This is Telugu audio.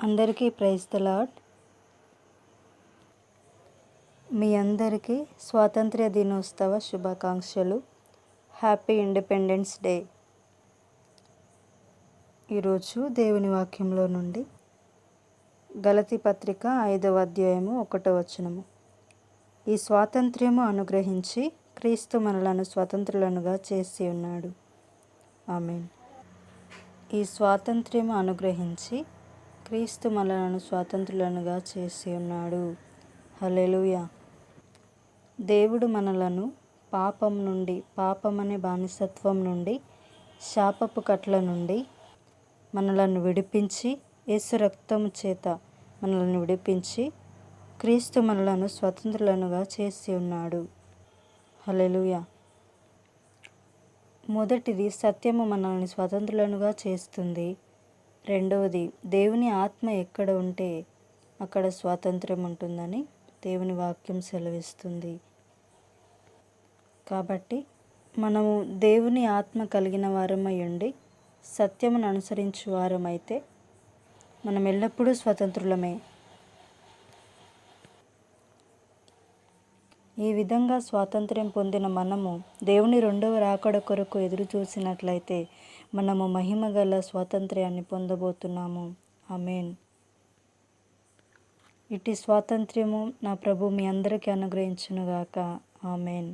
అందరికీ ప్రైజ్ ద లార్డ్. మీ అందరికీ స్వాతంత్ర్య దినోత్సవ శుభాకాంక్షలు. Happy independence day. ఈరోజు దేవుని వాక్యంలో నుండి గలతీ పత్రిక 5వ అధ్యాయము 1వ వచనము. ఈ స్వాతంత్ర్యము అనుగ్రహించి క్రీస్తు మనలను స్వతంత్రులనుగా చేసి ఉన్నాడు. ఆమేన్. ఈ స్వాతంత్ర్యము అనుగ్రహించి క్రీస్తు మనలను స్వాతంత్రులనుగా చేసి ఉన్నాడు. హల్లెలూయా. దేవుడు మనలను పాపమనే బానిసత్వం నుండి, శాపపు కట్ల నుండి మనలను విడిపించి, యేసు రక్తము చేత మనలను విడిపించి, క్రీస్తు మనలను స్వతంత్రులనుగా చేసి ఉన్నాడు. హల్లెలూయా. మొదటిది, సత్యము మనల్ని స్వతంత్రులనుగా చేస్తుంది. రెండవది, దేవుని ఆత్మ ఎక్కడ ఉంటే అక్కడ స్వాతంత్ర్యం ఉంటుందని దేవుని వాక్యం సెలవిస్తుంది. కాబట్టి మనము దేవుని ఆత్మ కలిగిన వారమై ఉండి సత్యమును అనుసరించు వారమైతే మనం ఎల్లప్పుడూ స్వతంత్రులమే. ఈ విధంగా స్వాతంత్ర్యం పొందిన మనము దేవుని రెండవ రాకడ కొరకు ఎదురు చూసినట్లయితే మనము మహిమ గల స్వాతంత్ర్యాన్ని పొందబోతున్నాము. ఆమేన్. ఇట్టి స్వాతంత్ర్యము నా ప్రభు మీ అందరికీ అనుగ్రహించునుగాక. ఆమేన్.